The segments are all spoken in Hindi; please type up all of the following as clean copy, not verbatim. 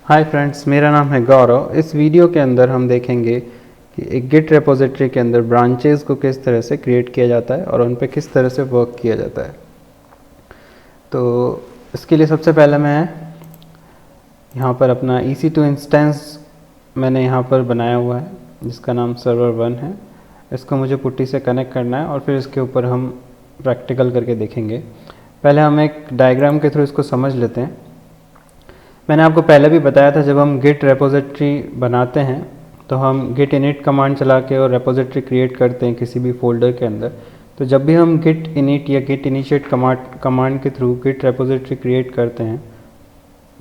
हाय फ्रेंड्स, मेरा नाम है गौरव। इस वीडियो के अंदर हम देखेंगे कि एक गिट रेपोजिटरी के अंदर ब्रांचेस को किस तरह से क्रिएट किया जाता है और उन पर किस तरह से वर्क किया जाता है। तो इसके लिए सबसे पहले मैं यहाँ पर अपना EC2 इंस्टेंस मैंने यहाँ पर बनाया हुआ है जिसका नाम सर्वर 1 है। इसको मुझे पुट्टी से कनेक्ट करना है और फिर इसके ऊपर हम प्रैक्टिकल करके देखेंगे। पहले हम एक डायग्राम के थ्रू इसको समझ लेते हैं। मैंने आपको पहले भी बताया था, जब हम गिट रेपोजिटरी बनाते हैं तो हम git init कमांड चला के और रेपोजिटरी क्रिएट करते हैं किसी भी फोल्डर के अंदर। तो जब भी हम git init या git initiate कमांड के थ्रू गिट रेपोजिटरी क्रिएट करते हैं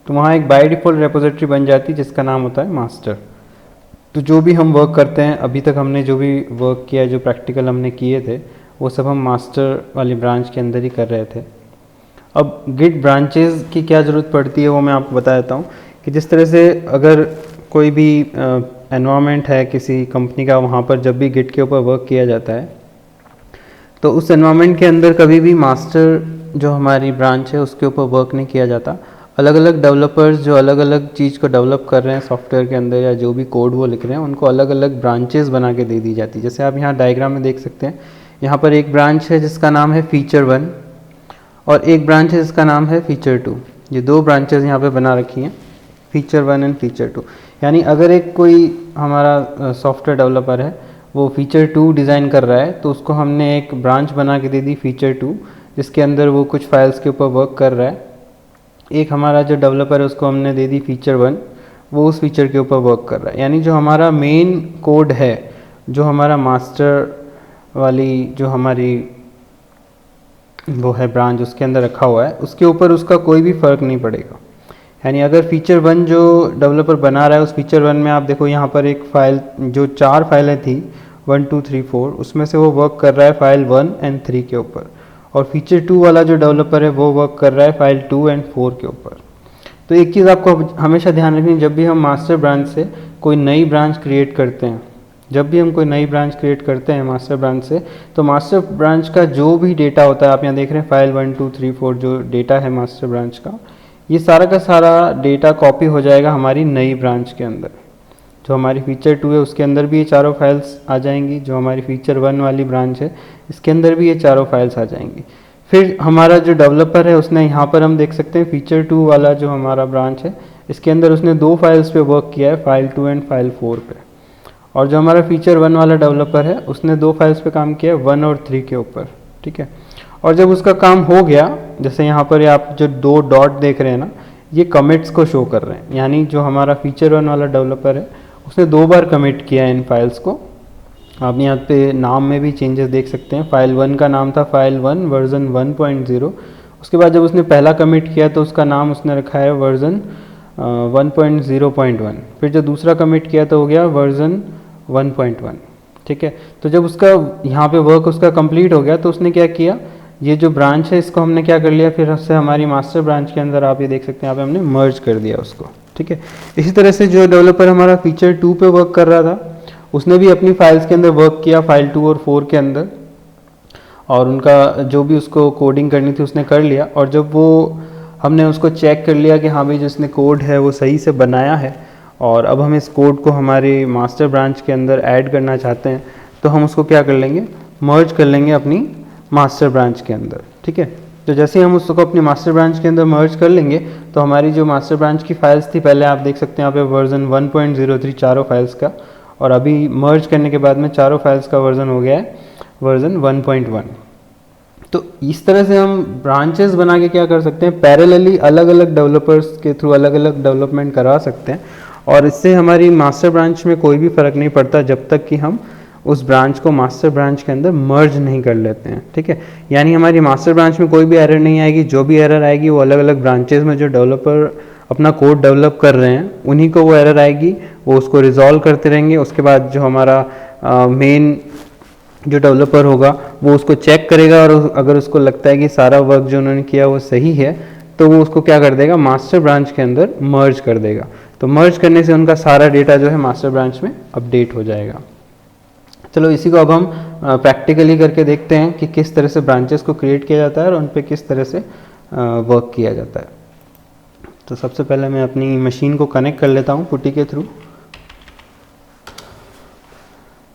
तो वहाँ एक बाय डिफ़ॉल्ट रेपोजिटरी बन जाती है जिसका नाम होता है मास्टर। तो जो भी हम वर्क करते हैं, अभी तक हमने जो भी वर्क किया, जो प्रैक्टिकल हमने किए थे, वो सब हम मास्टर वाली ब्रांच के अंदर ही कर रहे थे। अब गिट ब्रांचेस की क्या ज़रूरत पड़ती है वो मैं आपको बता देता हूँ कि जिस तरह से अगर कोई भी एनवायरनमेंट है किसी कंपनी का, वहाँ पर जब भी गिट के ऊपर वर्क किया जाता है तो उस एनवायरनमेंट के अंदर कभी भी मास्टर जो हमारी ब्रांच है उसके ऊपर वर्क नहीं किया जाता। अलग अलग डेवलपर्स जो अलग अलग चीज़ को डेवलप कर रहे हैं सॉफ्टवेयर के अंदर या जो भी कोड वो लिख रहे हैं, उनको अलग अलग ब्रांचेस बना के दे दी जाती है। जैसे आप यहाँ डायग्राम में देख सकते हैं, यहाँ पर एक ब्रांच है जिसका नाम है फीचर 1 और एक ब्रांच है जिसका नाम है फीचर 2। ये दो ब्रांचेस यहाँ पे बना रखी हैं, फीचर 1 एंड फीचर 2। यानी अगर एक कोई हमारा सॉफ्टवेयर डेवलपर है वो फीचर 2 डिज़ाइन कर रहा है तो उसको हमने एक ब्रांच बना के दे दी फीचर 2, जिसके अंदर वो कुछ फाइल्स के ऊपर वर्क कर रहा है। एक हमारा जो डेवलपर है उसको हमने दे दी फीचर 1, वो उस फीचर के ऊपर वर्क कर रहा है। यानी जो हमारा मेन कोड है, जो हमारा मास्टर वाली जो हमारी वो है ब्रांच उसके अंदर रखा हुआ है, उसके ऊपर उसका कोई भी फ़र्क नहीं पड़ेगा। यानी अगर फीचर 1 जो डेवलपर बना रहा है उस फीचर 1 में आप देखो यहाँ पर एक फ़ाइल, जो 4 फाइलें थी 1 2 3 4, उसमें से वो वर्क कर रहा है फाइल 1 एंड 3 के ऊपर, और फीचर 2 वाला जो डेवलपर है वो वर्क कर रहा है फाइल 2 एंड 4 के ऊपर। तो एक चीज़ आपको हमेशा ध्यान रखनी, जब भी हम मास्टर ब्रांच से कोई नई ब्रांच क्रिएट करते हैं, जब भी हम कोई नई ब्रांच क्रिएट करते हैं मास्टर ब्रांच से, तो मास्टर ब्रांच का जो भी डेटा होता है, आप यहाँ देख रहे हैं फाइल 1 2 3 4 जो डेटा है मास्टर ब्रांच का, ये सारा का सारा डेटा कॉपी हो जाएगा हमारी नई ब्रांच के अंदर। जो हमारी फीचर 2 है उसके अंदर भी ये चारों फाइल्स आ जाएंगी, जो हमारी फीचर 1 वाली ब्रांच है इसके अंदर भी ये चारों फाइल्स आ जाएंगी। फिर हमारा जो डेवलपर है उसने यहाँ पर हम देख सकते हैं फीचर 2 वाला जो हमारा ब्रांच है इसके अंदर उसने 2 फाइल्स पे वर्क किया है, फाइल 2 एंड फाइल 4 पे। और जो हमारा फीचर 1 वाला डेवलपर है उसने 2 फाइल्स पे काम किया है, 1 और 3 के ऊपर। ठीक है, और जब उसका काम हो गया, जैसे यहाँ पर आप जो 2 डॉट देख रहे हैं ना, ये कमिट्स को शो कर रहे हैं। यानी जो हमारा फीचर 1 वाला डेवलपर है उसने 2 बार कमिट किया है इन फाइल्स को। आप यहाँ पे नाम में भी चेंजेस देख सकते हैं। फाइल 1 का नाम था फाइल 1 वर्जन 1.0। उसके बाद जब उसने पहला कमिट किया तो उसका नाम उसने रखा है वर्जन 1.0.1। फिर जो दूसरा कमिट किया तो हो गया वर्जन 1.1। ठीक है, तो जब उसका यहाँ पे वर्क उसका कंप्लीट हो गया तो उसने क्या किया, ये जो ब्रांच है इसको हमने क्या कर लिया, फिर उससे हमारी मास्टर ब्रांच के अंदर आप ये देख सकते हैं यहाँ पे हमने मर्ज कर दिया उसको। ठीक है, इसी तरह से जो डेवलपर हमारा फीचर 2 पे वर्क कर रहा था उसने भी अपनी फाइल्स के अंदर वर्क किया, फाइल 2 और 4 के अंदर, और उनका जो भी उसको कोडिंग करनी थी उसने कर लिया। और जब वो हमने उसको चेक कर लिया कि हाँ भाई जिसने कोड है वो सही से बनाया है और अब हम इस कोड को हमारी मास्टर ब्रांच के अंदर ऐड करना चाहते हैं, तो हम उसको क्या कर लेंगे, मर्ज कर लेंगे अपनी मास्टर ब्रांच के अंदर। ठीक है, तो जैसे ही हम उसको अपनी मास्टर ब्रांच के अंदर मर्ज कर लेंगे तो हमारी जो मास्टर ब्रांच की फाइल्स थी, पहले आप देख सकते हैं यहाँ पे वर्जन 1.03 चारों फाइल्स का, और अभी मर्ज करने के बाद में चारों फाइल्स का वर्जन हो गया है वर्जन 1.1। तो इस तरह से हम ब्रांचेस बना के क्या कर सकते हैं, पैरेलली अलग अलग डेवलपर्स के थ्रू अलग अलग डेवलपमेंट करा सकते हैं, और इससे हमारी मास्टर ब्रांच में कोई भी फ़र्क नहीं पड़ता जब तक कि हम उस ब्रांच को मास्टर ब्रांच के अंदर मर्ज नहीं कर लेते हैं। ठीक है, यानी हमारी मास्टर ब्रांच में कोई भी एरर नहीं आएगी, जो भी एरर आएगी वो अलग अलग ब्रांचेस में जो डेवलपर अपना कोड डेवलप कर रहे हैं उन्हीं को वो एरर आएगी, वो उसको रिजॉल्व करते रहेंगे। उसके बाद जो हमारा मेन जो डेवलपर होगा वो उसको चेक करेगा, और अगर उसको लगता है कि सारा वर्क जो उन्होंने किया वो सही है तो वो उसको क्या कर देगा, मास्टर ब्रांच के अंदर मर्ज कर देगा। तो मर्ज करने से उनका सारा डेटा जो है मास्टर ब्रांच में अपडेट हो जाएगा। चलो इसी को अब हम प्रैक्टिकली करके देखते हैं कि किस तरह से ब्रांचेस को क्रिएट किया जाता है और उन पे किस तरह से वर्क किया जाता है। तो सबसे पहले मैं अपनी मशीन को कनेक्ट कर लेता हूँ पुटी के थ्रू।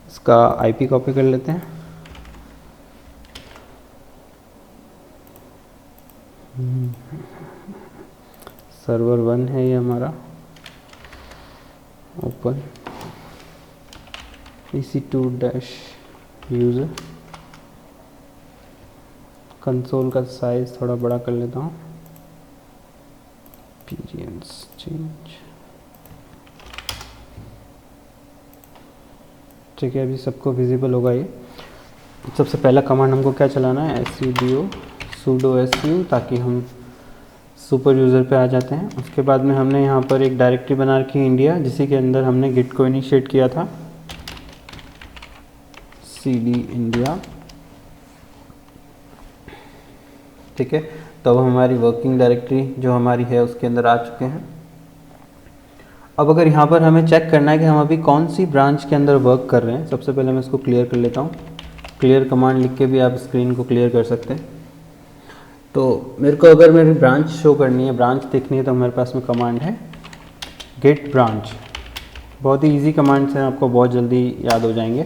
इसका आईपी कॉपी कर लेते हैं। सर्वर 1 है ये हमारा। Open EC2 dash user. Console का साइज़ थोड़ा बड़ा कर लेता हूँ। Appearance change. ठीक है, अभी सबको विजिबल होगा ये। सबसे पहला कमांड हमको क्या चलाना है, sudo su, ताकि हम सुपर यूज़र पे आ जाते हैं। उसके बाद में हमने यहाँ पर एक डायरेक्टरी बना रखी है इंडिया, जिसी के अंदर हमने गिट को इनिशिएट किया था, cd इंडिया। ठीक है, तो अब हमारी वर्किंग डायरेक्टरी जो हमारी है उसके अंदर आ चुके हैं। अब अगर यहाँ पर हमें चेक करना है कि हम अभी कौन सी ब्रांच के अंदर वर्क कर रहे हैं, सबसे पहले मैं इसको क्लियर कर लेता हूँ। क्लियर कमांड लिख के भी आप स्क्रीन को क्लियर कर सकते हैं। तो मेरे को अगर मेरी ब्रांच शो करनी है, ब्रांच देखनी है, तो मेरे पास में कमांड है गेट ब्रांच। बहुत ही ईजी कमांड्स हैं, आपको बहुत जल्दी याद हो जाएंगे।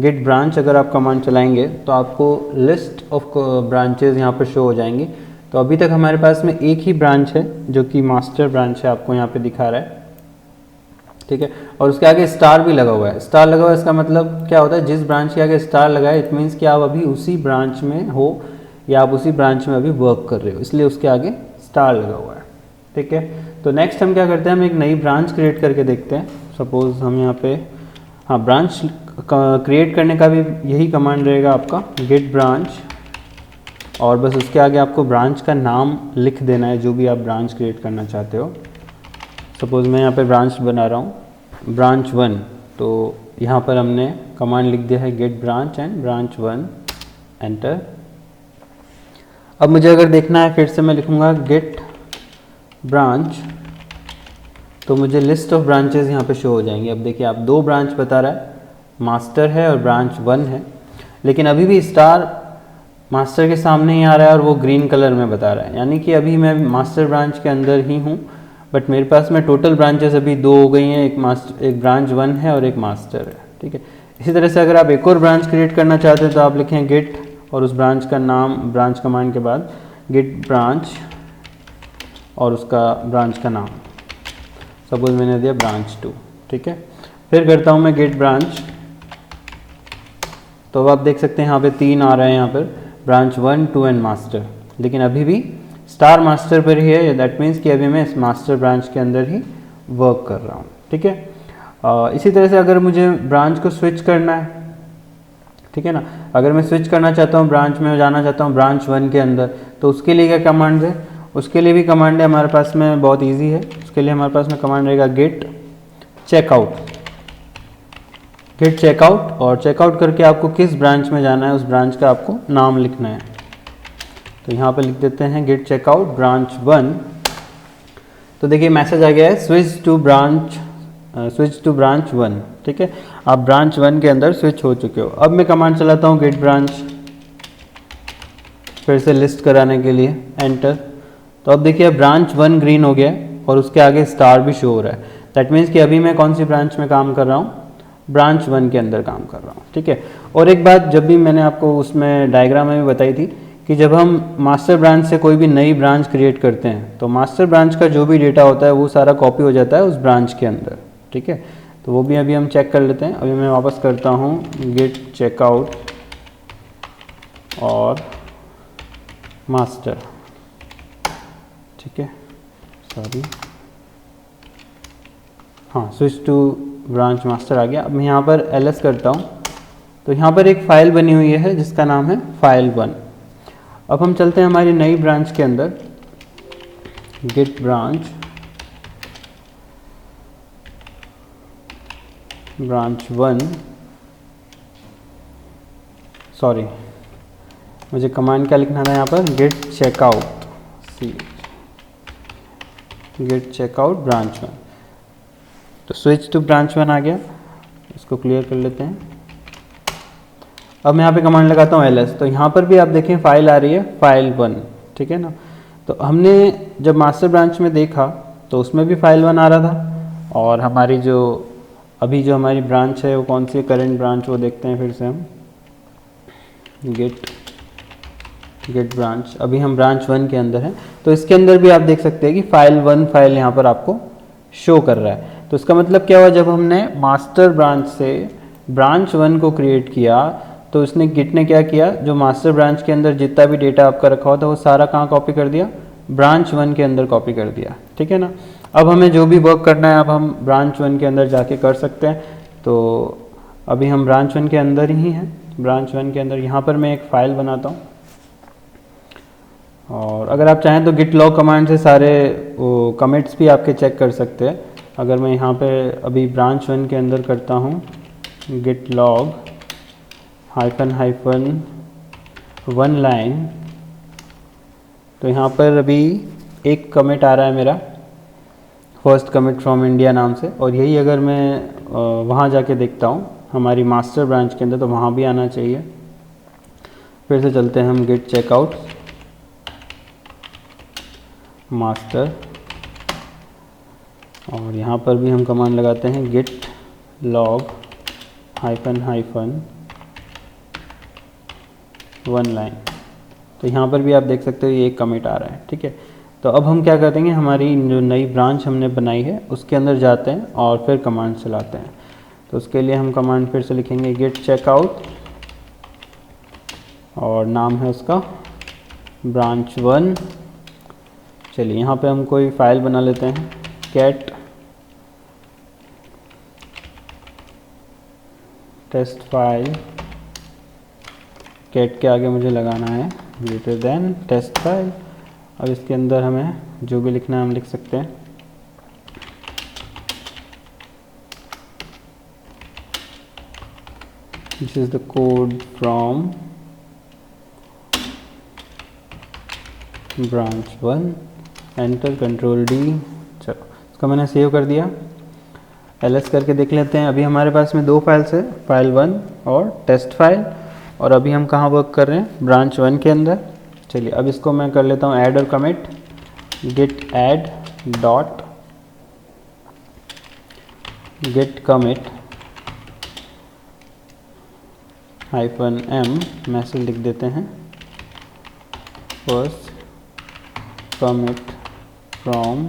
गेट ब्रांच अगर आप कमांड चलाएंगे तो आपको लिस्ट ऑफ ब्रांचेज यहाँ पर शो हो जाएंगी। तो अभी तक हमारे पास में एक ही ब्रांच है जो कि मास्टर ब्रांच है, आपको यहाँ पे दिखा रहा है। ठीक है, और उसके आगे स्टार भी लगा हुआ है। स्टार लगा हुआ है, इसका मतलब क्या होता है, जिस ब्रांच के आगे स्टार लगा है इट मीन्स कि आप अभी उसी ब्रांच में हो या आप उसी ब्रांच में अभी वर्क कर रहे हो, इसलिए उसके आगे स्टार लगा हुआ है। ठीक है, तो नेक्स्ट हम क्या करते हैं, हम एक नई ब्रांच क्रिएट करके देखते हैं। सपोज हम यहाँ पे, हाँ, ब्रांच क्रिएट करने का भी यही कमांड रहेगा आपका, गेट ब्रांच, और बस उसके आगे आपको ब्रांच का नाम लिख देना है जो भी आप ब्रांच क्रिएट करना चाहते हो। सपोज़ मैं यहाँ पे ब्रांच बना रहा हूँ ब्रांच 1, तो यहाँ पर हमने कमांड लिख दिया है git branch and branch 1, enter. अब मुझे अगर देखना है, फिर से मैं लिखूँगा गेट ब्रांच, तो मुझे लिस्ट ऑफ ब्रांचेस यहाँ पे शो हो जाएंगे। अब देखिए, आप 2 ब्रांच बता रहा है, मास्टर है और ब्रांच 1 है, लेकिन अभी भी स्टार मास्टर के सामने ही आ रहा है और वो ग्रीन कलर में बता रहा है, यानी कि अभी मैं मास्टर ब्रांच के अंदर ही हूँ। बट मेरे पास में टोटल ब्रांचेस अभी 2 हो गई हैं, एक ब्रांच 1 है और एक मास्टर है। ठीक है, इसी तरह से अगर आप एक और ब्रांच क्रिएट करना चाहते हैं तो आप लिखें गेट और उस ब्रांच का नाम, ब्रांच कमांड के बाद गेट ब्रांच और उसका ब्रांच का नाम, सपोज मैंने दिया ब्रांच 2। ठीक है, फिर करता हूँ मैं गेट ब्रांच, तो अब आप देख सकते हैं यहाँ पे 3 आ रहे हैं, यहाँ पर ब्रांच 1, 2 एंड मास्टर, लेकिन अभी भी स्टार मास्टर पर ही है। दैट मीन्स कि अभी मैं इस मास्टर ब्रांच के अंदर ही वर्क कर रहा हूँ। ठीक है, इसी तरह से अगर मुझे ब्रांच को स्विच करना है, ठीक है ना, अगर मैं स्विच करना चाहता हूँ, ब्रांच में जाना चाहता हूँ ब्रांच 1 के अंदर, तो उसके लिए क्या कमांड है, उसके लिए भी कमांड है हमारे पास में, बहुत ईजी है। उसके लिए हमारे पास में कमांड रहेगा गेट चेकआउट। गेट चेकआउट, और चेकआउट करके आपको किस ब्रांच में जाना है उस ब्रांच का आपको नाम लिखना है। तो यहाँ पे लिख देते हैं गेट चेकआउट ब्रांच 1। तो देखिए मैसेज आ गया है स्विच टू ब्रांच 1। ठीक है, आप ब्रांच 1 के अंदर स्विच हो चुके हो। अब मैं कमांड चलाता हूँ गेट ब्रांच, फिर से लिस्ट कराने के लिए, एंटर। तो अब देखिए ब्रांच 1 ग्रीन हो गया है और उसके आगे स्टार भी शो हो रहा है। दैट मीन्स कि अभी मैं कौन सी ब्रांच में काम कर रहा हूँ, ब्रांच 1 के अंदर काम कर रहा हूँ। ठीक है, और एक बात जब भी मैंने आपको उसमें डायग्राम में भी बताई थी कि जब हम मास्टर ब्रांच से कोई भी नई ब्रांच क्रिएट करते हैं तो मास्टर ब्रांच का जो भी डेटा होता है वो सारा कॉपी हो जाता है उस ब्रांच के अंदर। ठीक है, तो वो भी अभी हम चेक कर लेते हैं। अभी मैं वापस करता हूँ गेट चेकआउट और मास्टर। ठीक है, सॉरी, हाँ, स्विच टू ब्रांच मास्टर आ गया। अब मैं यहाँ पर ls करता हूँ, तो यहाँ पर एक फ़ाइल बनी हुई है जिसका नाम है file1। अब हम चलते हैं हमारी नई ब्रांच के अंदर, गेट ब्रांच ब्रांच 1, सॉरी मुझे कमांड क्या लिखना था यहाँ पर, git checkout, git checkout branch 1। तो स्विच टू ब्रांच 1 आ गया, इसको क्लियर कर लेते हैं। अब मैं यहाँ पे कमांड लगाता हूँ ls, तो यहाँ पर भी आप देखें फाइल आ रही है file1। ठीक है ना, तो हमने जब मास्टर ब्रांच में देखा तो उसमें भी फाइल 1 आ रहा था। और हमारी जो अभी जो हमारी ब्रांच है वो कौन सी है, करंट ब्रांच, वो देखते हैं फिर से हम, गेट ब्रांच। अभी हम ब्रांच 1 के अंदर हैं, तो इसके अंदर भी आप देख सकते हैं कि फाइल 1 फाइल यहाँ पर आपको शो कर रहा है। तो इसका मतलब क्या हुआ, जब हमने मास्टर ब्रांच से ब्रांच 1 को क्रिएट किया तो इसने गिट ने क्या किया, जो मास्टर ब्रांच के अंदर जितना भी डेटा आपका रखा हुआ था वो सारा कहाँ कॉपी कर दिया, ब्रांच 1 के अंदर कॉपी कर दिया। ठीक है ना। अब हमें जो भी वर्क करना है अब हम ब्रांच 1 के अंदर जाके कर सकते हैं। तो अभी हम ब्रांच 1 के अंदर ही हैं। ब्रांच 1 के अंदर यहाँ पर मैं एक फ़ाइल बनाता हूँ, और अगर आप चाहें तो गिट लॉग कमांड से सारे वो कमिट्स भी आपके चेक कर सकते हैं। अगर मैं यहाँ पे अभी ब्रांच 1 के अंदर करता हूँ git log hyphen one line, तो यहाँ पर अभी एक कमिट आ रहा है मेरा, फर्स्ट कमिट फ्रॉम इंडिया नाम से। और यही अगर मैं वहाँ जाके देखता हूँ हमारी मास्टर ब्रांच के अंदर, तो वहाँ भी आना चाहिए। फिर से चलते हैं हम गिट चेकआउट मास्टर, और यहाँ पर भी हम कमांड लगाते हैं git log hyphen one line. तो यहाँ पर भी आप देख सकते हो ये एक कमिट आ रहा है। ठीक है, तो अब हम क्या करेंगे, हमारी जो नई ब्रांच हमने बनाई है उसके अंदर जाते हैं और फिर कमांड चलाते हैं। तो उसके लिए हम कमांड फिर से लिखेंगे गिट चेकआउट, और नाम है उसका ब्रांच 1। चलिए यहाँ पे हम कोई फाइल बना लेते हैं, कैट टेस्ट फाइल, कैट के आगे मुझे लगाना है ग्रेटर देन टेस्ट फाइल। अब इसके अंदर हमें जो भी लिखना है हम लिख सकते हैं। This is the code from branch 1, enter control D. चलो इसको मैंने सेव कर दिया। एलएस करके देख लेते हैं। अभी हमारे पास में दो फाइल्स है, फाइल 1 और टेस्ट फाइल। और अभी हम कहाँ वर्क कर रहे हैं, ब्रांच 1 के अंदर। चलिए अब इसको मैं कर लेता हूँ ऐड और commit, git add dot git commit hyphen M, message लिख देते हैं फर्स्ट कमिट फ्रॉम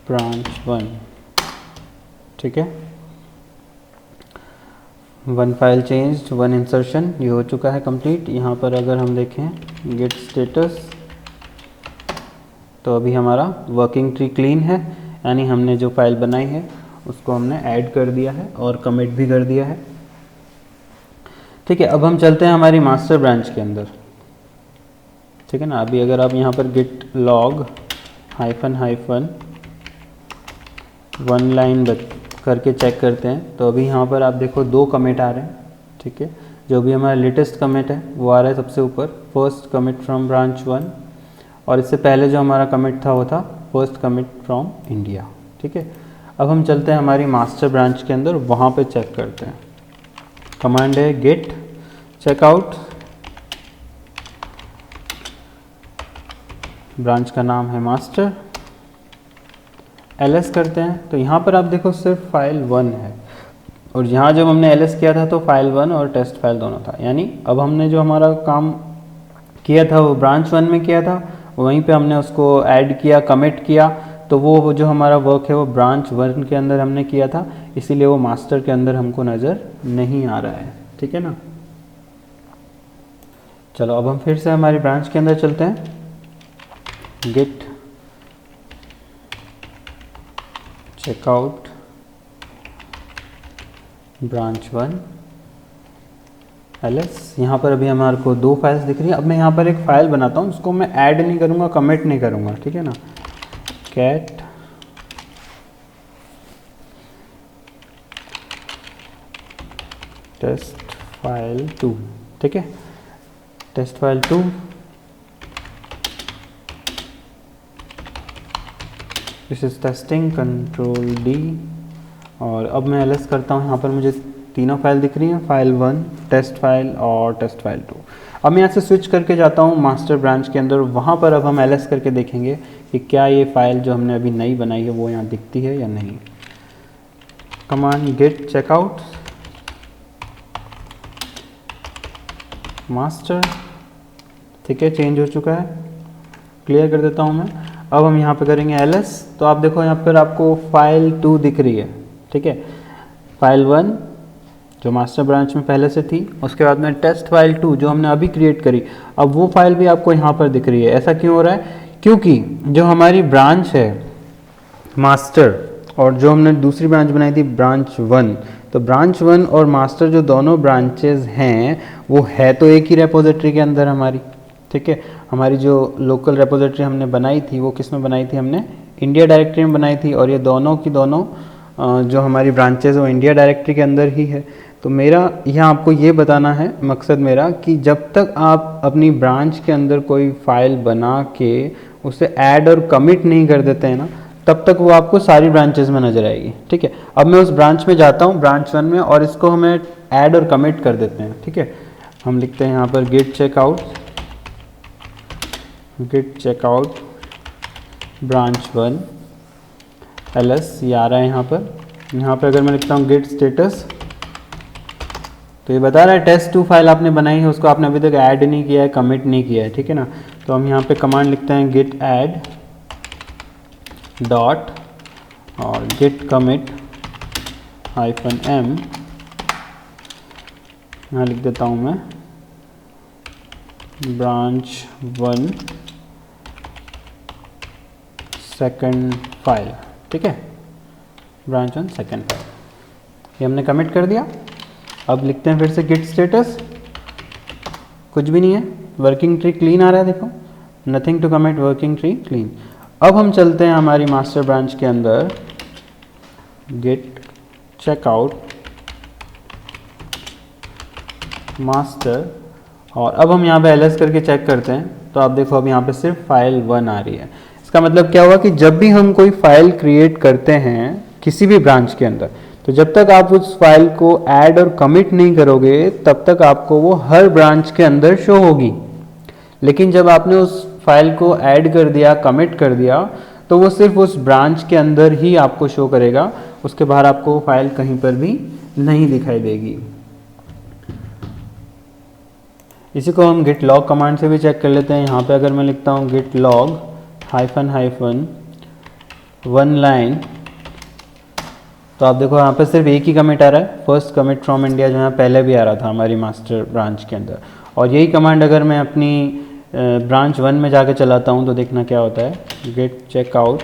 ब्रांच 1। ठीक है, 1 फाइल चेंज 1 इंसर्शन, ये हो चुका है कंप्लीट। यहाँ पर अगर हम देखें गिट स्टेटस, तो अभी हमारा वर्किंग ट्री क्लीन है, यानी हमने जो फाइल बनाई है उसको हमने ऐड कर दिया है और कमिट भी कर दिया है। ठीक है, अब हम चलते हैं हमारी मास्टर ब्रांच के अंदर। ठीक है ना। अभी अगर आप यहाँ पर git log hyphen one line करके चेक करते हैं, तो अभी यहाँ पर आप देखो 2 कमिट आ रहे हैं। ठीक है, जो भी हमारा लेटेस्ट कमिट है वो आ रहा है सबसे ऊपर, फर्स्ट कमिट फ्रॉम ब्रांच 1, और इससे पहले जो हमारा कमिट था वो था फर्स्ट कमिट फ्रॉम इंडिया। ठीक है, अब हम चलते हैं हमारी मास्टर ब्रांच के अंदर, वहाँ पे चेक करते हैं। कमांड है गिट चेकआउट, ब्रांच का नाम है मास्टर, एलएस करते हैं। तो यहाँ पर आप देखो सिर्फ फाइल 1 है, और यहाँ जब हमने एलएस किया था तो फाइल 1 और टेस्ट फाइल दोनों था। यानी अब हमने जो हमारा काम किया था वो ब्रांच 1 में किया था, वहीं पे हमने उसको ऐड किया, कमिट किया, तो वो जो हमारा वर्क है वो ब्रांच 1 के अंदर हमने किया था, इसीलिए वो मास्टर के अंदर हमको नज़र नहीं आ रहा है। ठीक है ना। चलो अब हम फिर से हमारी ब्रांच के अंदर चलते हैं, गिट चेकआउट ब्रांच 1 एलएस। यहाँ पर अभी हमारे को 2 फाइल्स दिख रही है। अब मैं यहाँ पर एक फ़ाइल बनाता हूँ, उसको मैं ऐड नहीं करूँगा, कमिट नहीं करूँगा। ठीक है ना। Cat test file 2। ठीक है, test file 2, this is testing, control D. और अब मैं एलएस करता हूँ। यहाँ पर मुझे तीनों फाइल दिख रही हैं, फाइल 1, टेस्ट फाइल और टेस्ट फाइल 2। अब मैं यहाँ से स्विच करके जाता हूँ मास्टर ब्रांच के अंदर, वहाँ पर अब हम एलएस करके देखेंगे कि क्या ये फाइल जो हमने अभी नई बनाई है वो यहाँ दिखती है या नहीं। कमांड git checkout मास्टर, ठीक है, चेंज हो चुका है, क्लियर कर देता हूँ मैं। अब हम यहाँ पे करेंगे ls, तो आप देखो यहाँ पर आपको फाइल 2 दिख रही है, ठीक है, फाइल 1 जो मास्टर ब्रांच में पहले से थी, उसके बाद में टेस्ट फाइल 2 जो हमने अभी क्रिएट करी, अब वो फाइल भी आपको यहाँ पर दिख रही है। ऐसा क्यों हो रहा है? क्योंकि जो हमारी ब्रांच है मास्टर और जो हमने दूसरी ब्रांच बनाई थी ब्रांच 1, तो ब्रांच 1 और मास्टर जो दोनों ब्रांचेज हैं वो है तो एक ही रेपोजिटरी के अंदर हमारी, ठीक है। हमारी जो लोकल रेपोजिटरी हमने बनाई थी वो किस में बनाई थी? हमने इंडिया डायरेक्टरी में बनाई थी, और ये दोनों की दोनों जो हमारी ब्रांचेज वो इंडिया डायरेक्टरी के अंदर ही है। तो मेरा यहाँ आपको ये बताना है, मकसद मेरा, कि जब तक आप अपनी ब्रांच के अंदर कोई फाइल बना के उसे ऐड और कमिट नहीं कर देते हैं ना, तब तक वो आपको सारी ब्रांचेस में नजर आएगी, ठीक है। अब मैं उस ब्रांच में जाता हूँ, ब्रांच 1 में, और इसको हमें ऐड और कमिट कर देते हैं, ठीक है। हम लिखते हैं यहाँ पर git checkout ब्रांच 1 ls, ये आ रहा है यहाँ पर अगर मैं लिखता हूँ git status, तो ये बता रहा है टेस्ट 2 फाइल आपने बनाई है, उसको आपने अभी तक ऐड नहीं किया है, कमिट नहीं किया है, ठीक है ना। तो हम यहाँ पे कमांड लिखते हैं git add डॉट और git commit -m, यहाँ लिख देता हूँ मैं ब्रांच 1 सेकंड फाइल, ठीक है, ब्रांच 1 सेकंड फाइल, ये हमने कमिट कर दिया। अब लिखते हैं फिर से git status, कुछ भी नहीं है, वर्किंग ट्री क्लीन आ रहा है, देखो, nothing to commit, working tree clean. अब हम चलते हैं हमारी मास्टर ब्रांच के अंदर, git checkout मास्टर, और अब हम यहाँ पे ls करके चेक करते हैं, तो आप देखो अब यहाँ पे सिर्फ फाइल 1 आ रही है। इसका मतलब क्या हुआ कि जब भी हम कोई फाइल क्रिएट करते हैं किसी भी ब्रांच के अंदर, तो जब तक आप उस फाइल को ऐड और कमिट नहीं करोगे तब तक आपको वो हर ब्रांच के अंदर शो होगी। लेकिन जब आपने उस फाइल को ऐड कर दिया, कमिट कर दिया, तो वो सिर्फ उस ब्रांच के अंदर ही आपको शो करेगा, उसके बाहर आपको फाइल कहीं पर भी नहीं दिखाई देगी। इसी को हम git log कमांड से भी चेक कर लेते हैं। यहाँ पे अगर मैं लिखता हूँ git log -1 लाइन, तो आप देखो यहाँ पे सिर्फ एक ही कमिट आ रहा है, फर्स्ट कमिट फ्रॉम इंडिया, जो यहाँ पहले भी आ रहा था हमारी मास्टर ब्रांच के अंदर। और यही कमांड अगर मैं अपनी ब्रांच 1 में जाके चलाता हूँ तो देखना क्या होता है, git checkout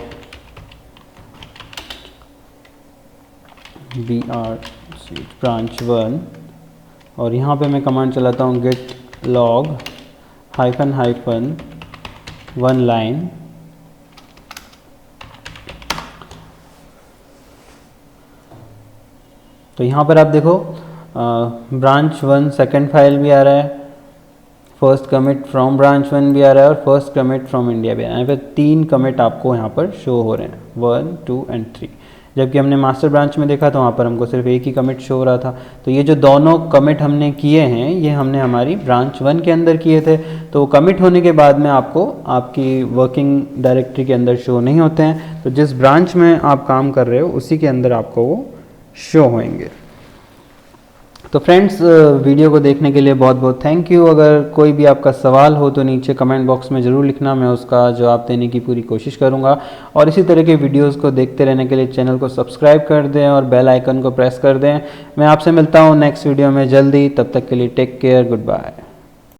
ब्रांच 1, और यहाँ पे मैं कमांड चलाता हूँ git log -1 लाइन, तो यहाँ पर आप देखो ब्रांच 1 सेकंड फाइल भी आ रहा है, फर्स्ट कमिट फ्रॉम ब्रांच 1 भी आ रहा है, और फर्स्ट कमिट फ्रॉम इंडिया भी आ रहा है। यहाँ पे 3 कमिट आपको यहाँ पर शो हो रहे हैं, 1, 2 एंड 3, जबकि हमने मास्टर ब्रांच में देखा तो वहाँ पर हमको सिर्फ एक ही कमिट शो हो रहा था। तो ये जो दोनों कमिट हमने किए हैं ये हमने हमारी ब्रांच 1 के अंदर किए थे, तो कमिट होने के बाद में आपको आपकी वर्किंग डायरेक्टरी के अंदर शो नहीं होते हैं। तो जिस ब्रांच में आप काम कर रहे हो उसी के अंदर आपको वो शो होंगे। तो फ्रेंड्स, वीडियो को देखने के लिए बहुत बहुत थैंक यू। अगर कोई भी आपका सवाल हो तो नीचे कमेंट बॉक्स में ज़रूर लिखना, मैं उसका जवाब देने की पूरी कोशिश करूंगा। और इसी तरह के वीडियोस को देखते रहने के लिए चैनल को सब्सक्राइब कर दें और बेल आइकन को प्रेस कर दें। मैं आपसे मिलता हूं नेक्स्ट वीडियो में जल्दी, तब तक के लिए टेक केयर, गुड बाय।